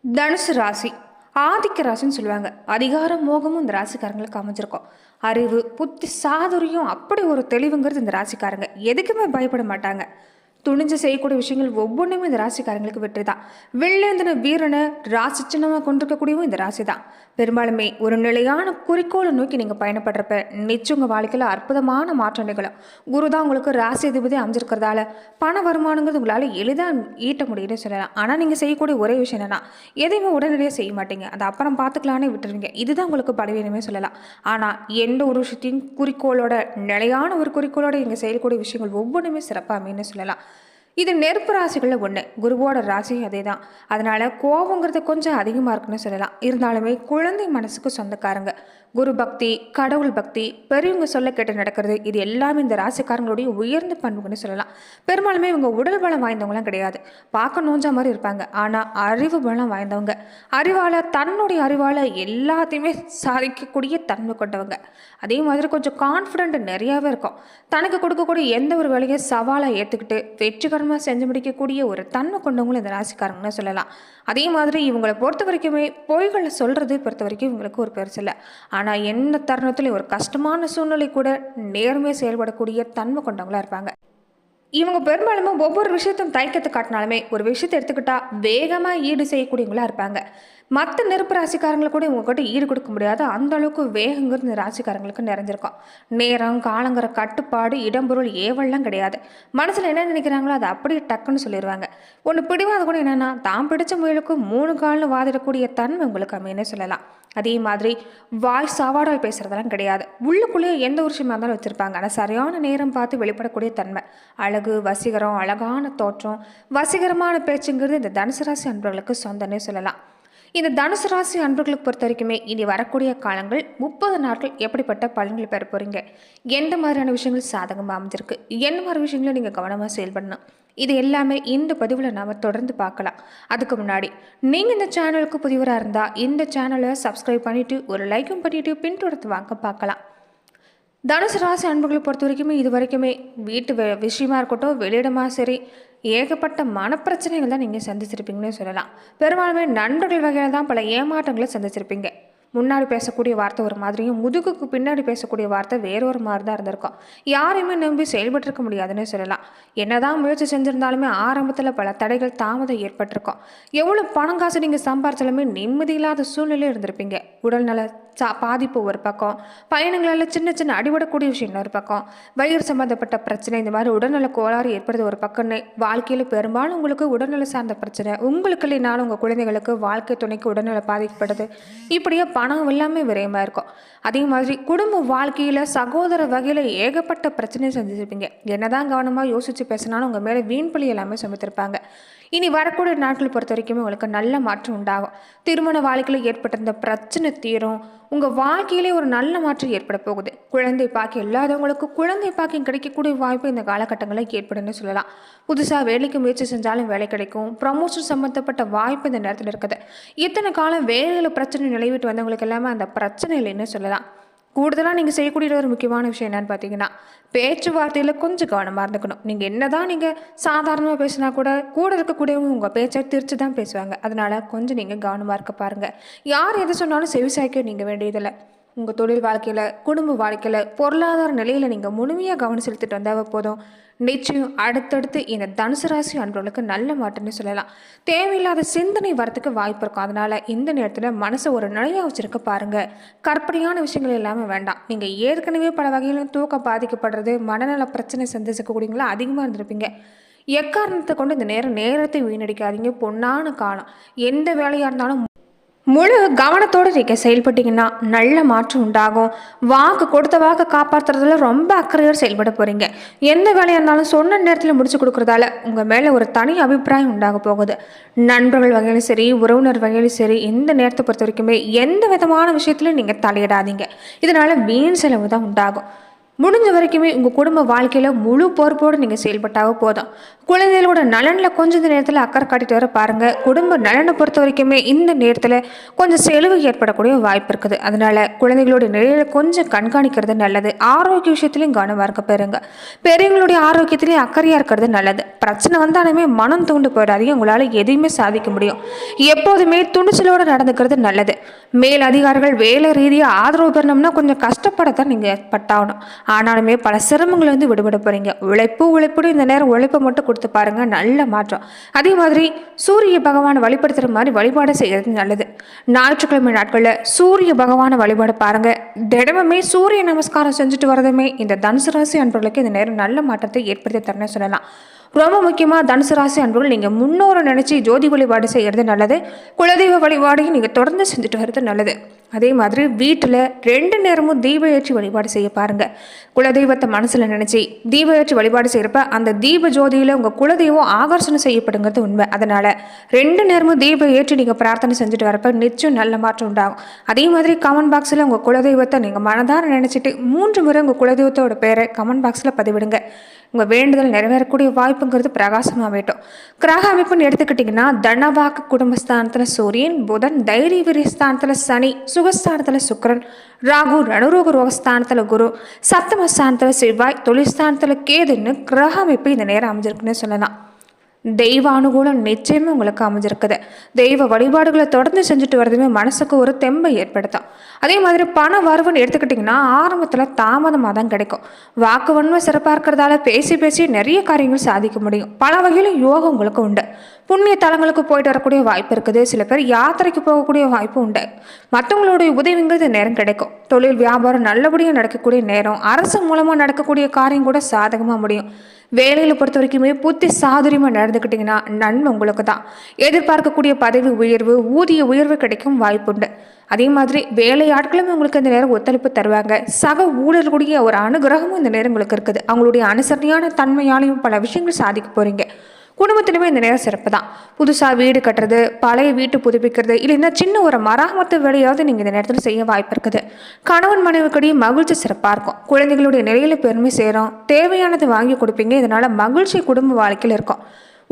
தனுசு ராசி ஆதிக்க ராசின்னு சொல்லுவாங்க. அதிகார மோகமும் இந்த ராசிக்காரங்களுக்கு அமைஞ்சிருக்கும். அறிவு, புத்தி, சாதுரியம் அப்படி ஒரு தெளிவுங்கிறது இந்த ராசிக்காரங்க எதுக்குமே பயப்பட மாட்டாங்க. துணிஞ்சு செய்யக்கூடிய விஷயங்கள் ஒவ்வொன்றுமே இந்த ராசிக்காரங்களுக்கு வெற்றி தான். வெள்ளேந்தின வீரனை ராசி சின்னமாக கொண்டிருக்கக்கூடியவும் இந்த ராசி தான். பெரும்பாலுமே ஒரு நிலையான குறிக்கோளை நோக்கி நீங்கள் பயணப்படுறப்ப நிச்சயம் உங்கள் வாழ்க்கையில் அற்புதமான மாற்றம் நிகழும். குரு தான் உங்களுக்கு ராசி அதிபதி அமைஞ்சிருக்கிறதால பண வருமானங்கிறது உங்களால் எளிதாக ஈட்ட முடியும்னு சொல்லலாம். ஆனால் நீங்கள் செய்யக்கூடிய ஒரே விஷயம் என்னன்னா, எதையுமே உடனடியாக செய்ய மாட்டீங்க. அதை அப்புறம் பார்த்துக்கலான்னு விட்டுருவீங்க. இதுதான் உங்களுக்கு பலவீனமே சொல்லலாம். ஆனால் எந்த ஒரு விஷயத்தையும் குறிக்கோளோட, நிலையான ஒரு குறிக்கோளோட இங்கே செய்யக்கூடிய விஷயங்கள் ஒவ்வொன்றுமே சிறப்பாக அமைன்னு சொல்லலாம். இது நெருப்பு ராசிகளில் ஒன்று. குருவோட ராசி அதே தான். அதனால் கோபங்கிறது கொஞ்சம் அதிகமாக இருக்குன்னு சொல்லலாம். இருந்தாலுமே குழந்தை மனசுக்கு சொந்தக்காரங்க. குரு பக்தி, கடவுள் பக்தி, பெரியவங்க சொல்ல கேட்டு நடக்கிறது, இது எல்லாமே இந்த ராசிக்காரங்களுடைய உயர்ந்த பண்புன்னு சொல்லலாம். பெரும்பாலுமே இவங்க உடல் பலம் வாய்ந்தவங்களாம் கிடையாது. பார்க்க நோஞ்சா மாதிரி இருப்பாங்க. ஆனால் அறிவு பலம் வாய்ந்தவங்க. தன்னுடைய அறிவால் எல்லாத்தையுமே சாதிக்கக்கூடிய தன்மை கொண்டவங்க. அதே மாதிரி கொஞ்சம் கான்ஃபிடென்ட் நிறையாவே இருக்கும். தனக்கு கொடுக்கக்கூடிய எந்த ஒரு வேலையை சவாலாக ஏற்றுக்கிட்டு வெற்றிகரமாக செஞ்சு முடிக்கக்கூடிய ஒரு தன்மை கொண்டவங்களும் இந்த ராசிக்காரங்கன்னு சொல்லலாம். அதே மாதிரி இவங்களை பொறுத்த வரைக்குமே பொய்களை சொல்கிறது பொறுத்த வரைக்கும் இவங்களுக்கு ஒரு பெருசு இல்லை. ஆனால் என்ன தருணத்தில் ஒரு கஷ்டமான சூழ்நிலை கூட நேர்மையாக செயல்படக்கூடிய தன்மை கொண்டவங்களா இருப்பாங்க. இவங்க பெரும்பாலுமே ஒவ்வொரு விஷயத்தையும் தயக்கத்தை காட்டினாலுமே ஒரு விஷயத்தை எடுத்துக்கிட்டா வேகமாக ஈடு செய்யக்கூடியவங்களா இருப்பாங்க. மற்ற நெருப்பு ராசிக்காரங்களை கூட இவங்ககிட்ட ஈடு கொடுக்க முடியாது. அந்த அளவுக்கு வேகங்கிறது இந்த ராசிக்காரங்களுக்கு நிறைஞ்சிருக்கும். நேரம், காலங்கிற கட்டுப்பாடு, இடம்பொருள் ஏவல்லாம் கிடையாது. மனசில் என்ன நினைக்கிறாங்களோ அதை அப்படியே டக்குன்னு சொல்லிடுவாங்க. ஒன்று பிடிவாத கூட என்னென்னா, தான் பிடிச்ச முயலுக்கு 3 கால்னு வாதிடக்கூடிய தன்மை உங்களுக்கு அமையன்னு சொல்லலாம். அதே மாதிரி வாய் சாவாடால் பேசுகிறதெல்லாம் கிடையாது. உள்ளுக்குள்ளேயே எந்த ஒரு விஷயமா இருந்தாலும் வச்சுருப்பாங்க. ஆனால் சரியான நேரம் பார்த்து வெளிப்படக்கூடிய தன்மை, அழகு, வசீகரம், அழகான தோற்றம், வசீகரமான பேச்சுங்கிறது இந்த தனுசு ராசி அன்பர்களுக்கு சொந்தன்னே சொல்லலாம். இந்த தனுசு ராசி அன்பர்களுக்கு பொறுத்த வரைக்குமே இனி வரக்கூடிய காலங்கள் 30 நாட்கள் எப்படிப்பட்ட பலன்கள் பெற போகிறீங்க, எந்த மாதிரியான விஷயங்கள் சாதகமாக அமைஞ்சிருக்கு, என்ன மாதிரி விஷயங்களை நீங்கள் கவனமாக செயல்படணும், இது எல்லாமே இந்த பதிவில் நாம் தொடர்ந்து பார்க்கலாம். அதுக்கு முன்னாடி நீங்கள் இந்த சேனலுக்கு புதியவராக இருந்தால் இந்த சேனலை சப்ஸ்கிரைப் பண்ணிவிட்டு ஒரு லைக்கும் பண்ணிவிட்டு பின்தொடர்ந்து வாங்க பார்க்கலாம். தனுசு ராசி அன்புகளை பொறுத்த வரைக்குமே இது வரைக்குமே வீட்டு விஷயமா இருக்கட்டும், வெளியிடமாக சரி, ஏகப்பட்ட மனப்பிரச்சனைகள் தான் நீங்கள் சந்திச்சிருப்பீங்கன்னு சொல்லலாம். பெரும்பாலுமே நண்பர்கள் வகையில் தான் பல ஏமாற்றங்களை சந்திச்சிருப்பீங்க. முன்னாடி பேசக்கூடிய வார்த்தை ஒரு மாதிரியும் முதுகுக்கு பின்னாடி பேசக்கூடிய வார்த்தை வேறொரு மாதிரி தான் இருந்திருக்கும். யாரையுமே நம்பி செயல்பட்டிருக்க முடியாதுன்னு சொல்லலாம். என்னதான் முயற்சி செஞ்சிருந்தாலுமே ஆரம்பத்தில் பல தடைகள், தாமதம் ஏற்பட்டிருக்கும். எவ்வளோ பணம் காசு நீங்கள் சம்பாரிச்சாலுமே நிம்மதி இல்லாத சூழ்நிலையில் இருந்திருப்பீங்க. உடல்நல பாதிப்பு ஒரு பக்கம், பயணங்களால் சின்ன சின்ன அடிபடக்கூடிய விஷயங்கள் ஒரு பக்கம், வயிறு சம்மந்தப்பட்ட பிரச்சனை, இந்த மாதிரி உடல்நல கோளாறு ஏற்படுறது ஒரு பக்கம்னு வாழ்க்கையில் பெரும்பாலும் உங்களுக்கு உடல்நல சார்ந்த பிரச்சனை, உங்களுக்கு இல்லைனாலும் உங்கள் குழந்தைகளுக்கு, வாழ்க்கை துணைக்கு உடல்நல பாதிக்கப்படுது. இப்படியே பணம் எல்லாமே விரயமாக இருக்கும். அதே மாதிரி குடும்ப வாழ்க்கையில் சகோதர வகையில் ஏகப்பட்ட பிரச்சனையை செஞ்சுருப்பீங்க. என்னதான் கவனமாக யோசித்து பேசினாலும் உங்கள் மேலே வீண்பழி எல்லாமே சுமத்திருப்பாங்க. இனி வரக்கூடிய நாட்கள் பொறுத்த வரைக்குமே உங்களுக்கு நல்ல மாற்றம் உண்டாகும். திருமண வாழ்க்கையில் ஏற்பட்டிருந்த பிரச்சனை தீரும். உங்கள் வாழ்க்கையிலே ஒரு நல்ல மாற்றம் ஏற்பட போகுது. குழந்தை பாக்கியம் இல்லாதவங்களுக்கு குழந்தை பாக்கியம் கிடைக்கக்கூடிய வாய்ப்பு இந்த காலகட்டங்களில் ஏற்படுன்னு சொல்லலாம். புதுசாக வேலைக்கு முயற்சி செஞ்சாலும் வேலை கிடைக்கும். ப்ரமோஷன் சம்மந்தப்பட்ட வாய்ப்பு இந்த நேரத்தில் இருக்குது. இத்தனை காலம் வேலையில் பிரச்சனை நிலவிட்டு வந்தவங்களுக்கு எல்லாமே அந்த பிரச்சனை இல்லைன்னு சொல்லலாம். கூடுதலாக நீங்கள் செய்யக்கூடிய ஒரு முக்கியமான விஷயம் என்னன்னு பார்த்தீங்கன்னா, பேச்சுவார்த்தையில் கொஞ்சம் கவனமாக இருந்துக்கணும். நீங்கள் என்ன தான் நீங்கள் சாதாரணமாக பேசினா கூட இருக்கக்கூடியவங்க உங்கள் பேச்சை திரிச்சு தான் பேசுவாங்க. அதனால் கொஞ்சம் நீங்கள் கவனமாக இருக்க பாருங்கள். யார் எது சொன்னாலும் செவிசாய்க்க நீங்கள் வேண்டியதில்லை. உங்கள் தொழில் வாழ்க்கையில், குடும்ப வாழ்க்கையில், பொருளாதார நிலையில் நீங்கள் முழுமையாக கவனம் செலுத்திட்டு வந்தால் போதும். நிச்சயம் அடுத்தடுத்து இந்த தனுசு ராசி அன்பர்களுக்கு நல்ல மாற்றம்னு சொல்லலாம். தேவையில்லாத சிந்தனை வரத்துக்கு வாய்ப்பு இருக்கும். அதனால் இந்த நேரத்தில் மனசை ஒரு நிலையாக வச்சுருக்க பாருங்கள். கற்பனையான விஷயங்கள் எல்லாமே வேண்டாம். நீங்கள் ஏற்கனவே பல வகையிலும் தூக்கம் பாதிக்கப்படுறது, மனநல பிரச்சனை சந்திக்கக்கூடியவங்களும் அதிகமாக இருந்திருப்பீங்க. எக்காரணத்தை கொண்டு இந்த நேரத்தை வீணடிக்காதீங்க. பொன்னான காலம். எந்த வேலையாக இருந்தாலும் முழு கவனத்தோடு நீங்கள் செயல்பட்டீங்கன்னா நல்ல மாற்றம் உண்டாகும். வாக்கு கொடுத்த வாக்கு காப்பாற்றுறதுல ரொம்ப அக்கறையோடு செயல்பட போகிறீங்க. எந்த வேலையாக இருந்தாலும் சொன்ன நேரத்தில் முடிச்சு கொடுக்குறதால உங்கள் மேலே ஒரு தனி அபிப்பிராயம் உண்டாக போகுது. நண்பர்கள் வகையிலும் சரி, உறவினர் வகையிலும் சரி, எந்த நேரத்தை பொறுத்த வரைக்குமே எந்த விதமான விஷயத்துலையும் நீங்கள் தலையிடாதீங்க. இதனால் வீண் செலவு தான் உண்டாகும். முடிஞ்ச வரைக்குமே உங்கள் குடும்ப வாழ்க்கையில் முழு பொறுப்போடு நீங்கள் செயல்பட்டாவே போதும். குழந்தைகளோட நலனில் கொஞ்சம் நேரத்தில் அக்கறை காட்டிட்டு வர பாருங்கள். குடும்ப நலனை பொறுத்த வரைக்குமே இந்த நேரத்தில் கொஞ்சம் செலவு ஏற்படக்கூடிய வாய்ப்பு இருக்குது. அதனால் குழந்தைகளோட நிலையில் கொஞ்சம் கண்காணிக்கிறது நல்லது. ஆரோக்கிய விஷயத்துலையும் கவனமாக இருக்க பாருங்க. பெரியவங்களுடைய ஆரோக்கியத்திலையும் அக்கறையாக இருக்கிறது நல்லது. பிரச்சனை வந்தாலுமே மனம் தூண்டு போயிடாதீங்க. உங்களால் எதையுமே சாதிக்க முடியும். எப்போதுமே துணிச்சலோடு நடந்துக்கிறது நல்லது. மேல் அதிகாரிகள் வேலை ரீதியாக ஆதரவு பெறணும்னா கொஞ்சம் கஷ்டப்படத்தான் நீங்கள் பட்டாகணும். ஆனாலுமே பல சிரமங்கள் விடுபட போறீங்க. உழைப்பு இந்த நேரம் உழைப்பை மட்டும் கொடுத்து பாருங்க, நல்ல மாற்றம். அதே மாதிரி சூரிய பகவானை வழிபடுத்துற மாதிரி வழிபாடு செய்யறது நல்லது. ஞாயிற்றுக்கிழமை நாட்களில் சூரிய பகவானை வழிபாடு பாருங்க. தினமுமே சூரிய நமஸ்காரம் செஞ்சுட்டு வரதுமே இந்த தனுசு ராசி அன்பர்களுக்கு இந்த நேரம் நல்ல மாற்றத்தை ஏற்படுத்தி தரணும்னு சொல்லலாம். ரொம்ப முக்கியமாக தனுசு ராசி அன்பர்கள் நீங்கள் முன்னோரை நினச்சி ஜோதி வழிபாடு செய்கிறது நல்லது. குலதெய்வ வழிபாடையும் நீங்கள் தொடர்ந்து செஞ்சுட்டு வர்றது நல்லது. அதே மாதிரி வீட்டில் 2 நேரமும் தீப ஏற்றி வழிபாடு செய்ய பாருங்கள். குலதெய்வத்தை மனசில் நினச்சி தீப ஏற்றி வழிபாடு செய்கிறப்ப அந்த தீப ஜோதியில் உங்கள் குலதெய்வம் ஆகர்ஷணம் செய்யப்படுங்கிறது உண்மை. அதனால் 2 நேரமும் தீப ஏற்றி நீங்கள் பிரார்த்தனை செஞ்சுட்டு வரப்ப நிச்சயம் நல்ல மாற்றம் உண்டாகும். அதே மாதிரி கமெண்ட் பாக்ஸில் உங்கள் குலதெய்வத்தை நீங்கள் மனதார நினச்சிட்டு 3 முறை உங்கள் குலதெய்வத்தோட பேரை கமெண்ட் பாக்ஸில் பதிவிடுங்க. உங்கள் வேண்டுதல் நிறைவேறக்கூடிய வாய்ப்புங்கிறது பிரகாசமாக வேட்டும். கிரக அமைப்புன்னு எடுத்துக்கிட்டிங்கன்னா தனவாக்கு குடும்பஸ்தானத்தில் சூரியன், புதன், தைரிய விரியஸ்தானத்தில் சனி, சுகஸ்தானத்தில் சுக்கிரன், ராகு, ரணரோக ரோகஸ்தானத்தில் குரு, சப்தமஸ்தானத்தில் செவ்வாய், தொழில்ஸ்தானத்தில் கேதுன்னு கிரக அமைப்பு இந்த நேரம் அமைஞ்சிருக்குன்னு சொல்லலாம். தெய்வ அனுகூலம் நிச்சயமே உங்களுக்கு அமைஞ்சிருக்குது. தெய்வ வழிபாடுகளை தொடர்ந்து செஞ்சுட்டு வரதுமே மனசுக்கு ஒரு தெம்பை ஏற்படுத்தும். அதே மாதிரி பண வரவுன்னு எடுத்துக்கிட்டிங்கன்னா ஆரம்பத்தில் தாமதமாக தான் கிடைக்கும். வாக்கு வன்மை சிறப்பாக இருக்கிறதால பேசி நிறைய காரியங்கள் சாதிக்க முடியும். பல வகையிலும் யோகம் உங்களுக்கு உண்டு. புண்ணிய தலங்களுக்கு போயிட்டு வரக்கூடிய வாய்ப்பு இருக்குது. சில பேர் யாத்திரைக்கு போகக்கூடிய வாய்ப்பு உண்டு. மற்றவங்களுடைய உதவிங்கிறது நேரம் கிடைக்கும். தொழில் வியாபாரம் நல்லபடியாக நடக்கக்கூடிய நேரம். அரசு மூலமாக நடக்கக்கூடிய காரியம் கூட சாதகமாக முடியும். வேலையில் பொறுத்த வரைக்குமே புத்தி சாதுரியமாக நடந்துக்கிட்டிங்கன்னா நன்மை உங்களுக்கு தான். எதிர்பார்க்கக்கூடிய பதவி உயர்வு, ஊதிய உயர்வு கிடைக்கும் வாய்ப்புண்டு. அதே மாதிரி வேலை ஆட்களுமே உங்களுக்கு இந்த நேரம் ஒத்துழைப்பு தருவாங்க. சக ஊழலுடைய ஒரு அனுகிரகமும் இந்த நேரம் உங்களுக்கு இருக்குது. அவங்களுடைய அனுசரணையான தன்மையாலையும் பல விஷயங்கள் சாதிக்க போகிறீங்க. குடும்பத்திலுமே இந்த நேரம் சிறப்பு தான். புதுசாக வீடு கட்டுறது, பழைய வீட்டு புதுப்பிக்கிறது, இல்லைன்னா சின்ன ஒரு மராமத்து வேலையாவது நீங்கள் இந்த நேரத்தில் செய்ய வாய்ப்பு இருக்குது. கணவன் மனைவிக்கிடையே மகிழ்ச்சி சிறப்பாக இருக்கும். குழந்தைகளுடைய நிலையில் பெருமை சேரும். தேவையானது வாங்கி கொடுப்பீங்க. இதனால் மகிழ்ச்சி குடும்ப வாழ்க்கையில் இருக்கும்.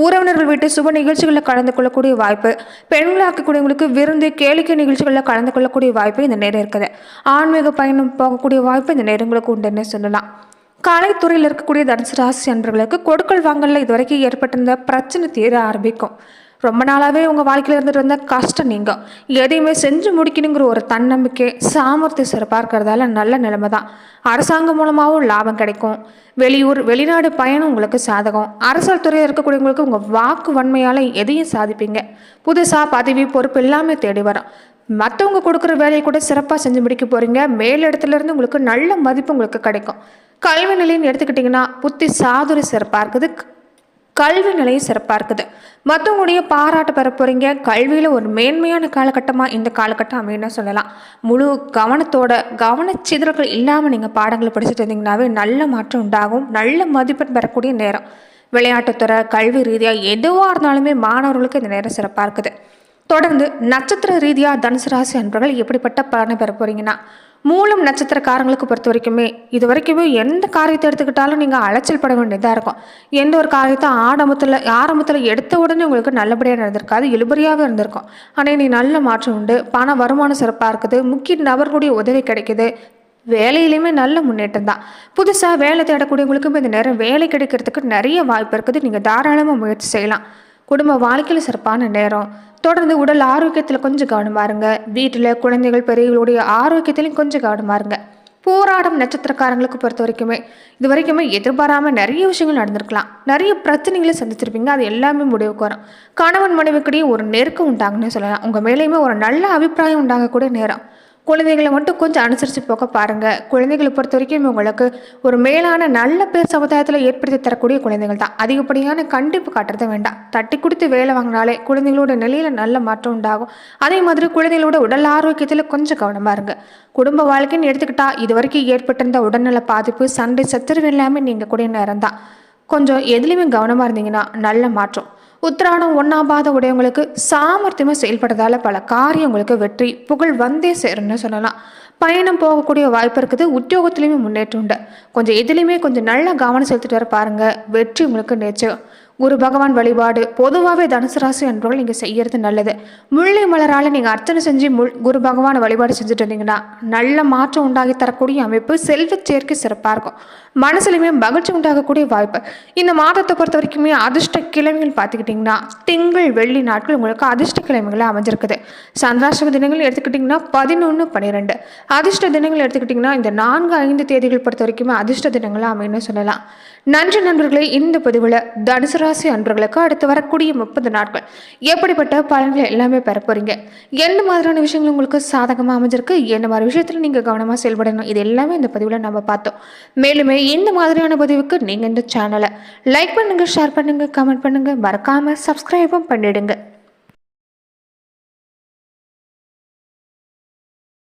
உறவினர்கள் வீட்டு சுப நிகழ்ச்சிகளில் கலந்து கொள்ளக்கூடிய வாய்ப்பு, பெண்களாக்கக்கூடியவங்களுக்கு விருந்து கேளிக்கை நிகழ்ச்சிகளில் கலந்து கொள்ளக்கூடிய வாய்ப்பு இந்த நேரம் இருக்குது. ஆன்மீக பயணம் போகக்கூடிய வாய்ப்பு இந்த நேரங்களுக்கு உண்டுன்னு சொல்லலாம். கலைத்துறையில் இருக்கக்கூடிய தனுசு ராசி அன்பர்களுக்கு கொடுக்கல் வாங்கல இதுவரைக்கும் ஏற்பட்டிருந்த பிரச்சனை தீர ஆரம்பிக்கும். ரொம்ப நாளாகவே உங்கள் வாழ்க்கையில் இருந்துட்டு இருந்த கஷ்டம் நீங்கள் எதையுமே செஞ்சு முடிக்கணுங்கிற ஒரு தன்னம்பிக்கை, சாமர்த்தியம் சிறப்பாக இருக்கிறதால நல்ல நிலைமை தான். அரசாங்கம் மூலமாகவும் லாபம் கிடைக்கும். வெளியூர் வெளிநாடு பயணம் உங்களுக்கு சாதகம். அரசியல் துறையில் இருக்கக்கூடியவங்களுக்கு உங்கள் வாக்கு வன்மையால் எதையும் சாதிப்பீங்க. புதுசாக பதவி பொறுப்பு எல்லாமே தேடி வரும். மற்றவங்க கொடுக்குற வேலையை கூட சிறப்பாக செஞ்சு முடிக்க போகிறீங்க. மேலிடத்துலேருந்து உங்களுக்கு நல்ல மதிப்பு உங்களுக்கு கிடைக்கும். கல்வி நிலைன்னு எடுத்துக்கிட்டிங்கன்னா புத்தி சாதுரி சிறப்பாக இருக்குது. கல்வி நிலையும் சிறப்பாக இருக்குது. மற்றவங்களுடைய பாராட்டு பெற போகிறீங்க. கல்வியில் ஒரு மேன்மையான காலகட்டமாக இந்த காலகட்டம் அமைன்னு சொல்லலாம். முழு கவனத்தோட கவனச்சிதறல்கள் இல்லாமல் நீங்கள் பாடங்களை படிச்சுட்டு இருந்தீங்கன்னாவே நல்ல மாற்றம் உண்டாகும். நல்ல மதிப்பெண் பெறக்கூடிய நேரம். விளையாட்டுத்துறை, கல்வி ரீதியாக எதுவாக இருந்தாலுமே மாணவர்களுக்கு இந்த நேரம் சிறப்பாக இருக்குது. தொடர்ந்து நட்சத்திர ரீதியாக தனுசு ராசி அன்பர்கள் எப்படிப்பட்ட பலனை பெற போகிறீங்கன்னா, மூலம் நட்சத்திரக்காரங்களுக்கு பொறுத்த வரைக்குமே இது வரைக்குமே எந்த காரியத்தை எடுத்துக்கிட்டாலும் நீங்கள் அலைச்சல் பட வேண்டியதாக இருக்கும். எந்த ஒரு காரியத்தை ஆரம்பத்தில் எடுத்த உடனே உங்களுக்கு நல்லபடியாக நடந்திருக்காது, இழுபறியாகவே இருந்திருக்கும். ஆனால் நீ நல்ல மாற்றம் உண்டு. பண வருமானம் சிறப்பாக இருக்குது. முக்கிய நபர்களுடைய உதவி கிடைக்குது. வேலையிலையுமே நல்ல முன்னேற்றம் தான். புதுசாக வேலை தேடக்கூடியவங்களுக்கும் இந்த நேரம் வேலை கிடைக்கிறதுக்கு நிறைய வாய்ப்பு இருக்குது. நீங்கள் தாராளமாக முயற்சி செய்யலாம். குடும்ப வாழ்க்கையில் சிறப்பான நேரம். தொடர்ந்து உடல் ஆரோக்கியத்தில் கொஞ்சம் கவனமாக இருங்க. வீட்டில் குழந்தைகள் பெரியவர்களுடைய ஆரோக்கியத்திலையும் கொஞ்சம் கவனமாக இருங்க. போராடும் நட்சத்திரக்காரங்களுக்கு பொறுத்த வரைக்குமே இது வரைக்குமே எதிர்பாராமல் நிறைய விஷயங்கள் நடந்திருக்கலாம். நிறைய பிரச்சனைகளை சந்திச்சிருப்பீங்க. அது எல்லாமே முடிவுக்கு வரும். கணவன் மனைவிக்கிடையே ஒரு நெருக்கம் உண்டாகுன்னு சொல்லலாம். உங்கள் மேலேயுமே ஒரு நல்ல அபிப்பிராயம் உண்டாகக்கூடிய நேரம். குழந்தைகளை மட்டும் கொஞ்சம் அனுசரித்து போக பாருங்கள். குழந்தைகளை பொறுத்த வரைக்கும் உங்களுக்கு ஒரு மேலான நல்ல பேர் சமுதாயத்தில் ஏற்படுத்தி தரக்கூடிய குழந்தைகள் தான். அதிகப்படியான கண்டிப்பு காட்டுறத வேண்டாம். தட்டி கொடுத்து வேலை வாங்கினாலே குழந்தைகளோட நிலையில் நல்ல மாற்றம் உண்டாகும். அதே மாதிரி குழந்தைகளோட உடல் ஆரோக்கியத்தில் கொஞ்சம் கவனமாக இருங்க. குடும்ப வாழ்க்கைன்னு எடுத்துக்கிட்டால் இது வரைக்கும் ஏற்பட்டிருந்த உடல்நல பாதிப்பு, சண்டை சச்சரவு எல்லாமே நீங்கள் கூடிய நேரம் தான். கொஞ்சம் எதுலேயுமே கவனமாக இருந்தீங்கன்னா நல்ல மாற்றம். உத்திராடம் 1ஆம் பாத உடையவங்களுக்கு சாமர்த்தியமாக செயல்படுறதால பல காரியங்களுக்கு வெற்றி புகழ் வந்தே சேரும்னு சொல்லலாம். பயணம் போகக்கூடிய வாய்ப்பு இருக்குது. உத்தியோகத்திலையுமே முன்னேற்றம் உண்டு. கொஞ்சம் எதுலையுமே கொஞ்சம் நல்ல கவனம் செலுத்திட்டு வர பாருங்க, வெற்றி உங்களுக்கு நிச்சயம். குரு பகவான் வழிபாடு பொதுவாகவே தனுசு ராசி அன்பர்கள் நீங்கள் செய்யறது நல்லது. முல்லை மலரால் நீங்கள் அர்ச்சனை செஞ்சு குரு பகவான் வழிபாடு செஞ்சுட்டு இருந்தீங்கன்னா நல்ல மாற்றம் உண்டாகி தரக்கூடிய அமைப்பு, செல்வ சேர்க்கை சிறப்பாக இருக்கும். மனசுலையுமே மகிழ்ச்சி உண்டாகக்கூடிய வாய்ப்பு. இந்த மாதத்தை பொறுத்த வரைக்குமே அதிர்ஷ்ட கிழமைகள் பார்த்துக்கிட்டிங்கன்னா திங்கள் வெள்ளி நாட்கள் உங்களுக்கு அதிர்ஷ்ட கிழமைகளை அமைஞ்சிருக்குது. சந்திராஷ்டம தினங்கள் எடுத்துக்கிட்டிங்கன்னா 11, 12. அதிர்ஷ்ட தினங்கள் எடுத்துக்கிட்டிங்கன்னா இந்த 4, 5 தேதிகள் பொறுத்த வரைக்குமே அதிர்ஷ்ட தினங்களாக அமைன்னு சொல்லலாம். நன்றி நண்பர்களே. இந்த பதிவில் தனுசு ராசி அன்பர்களுக்கு அடுத்து வரக்கூடிய 30 நாட்கள் எப்படிப்பட்ட பலன்களை எல்லாமே பெற போறீங்க, எந்த மாதிரியான விஷயங்கள் உங்களுக்கு சாதகமாக அமைஞ்சிருக்கு, என்ன மாதிரி விஷயத்தில் நீங்கள் கவனமாக செயல்படணும், இது எல்லாமே இந்த பதிவில் நம்ம பார்த்தோம். மேலுமே இந்த மாதிரியான பதிவுக்கு நீங்கள் இந்த சேனலை லைக் பண்ணுங்கள், ஷேர் பண்ணுங்கள், கமெண்ட் பண்ணுங்கள், மறக்காமல் சப்ஸ்கிரைபும் பண்ணிடுங்க.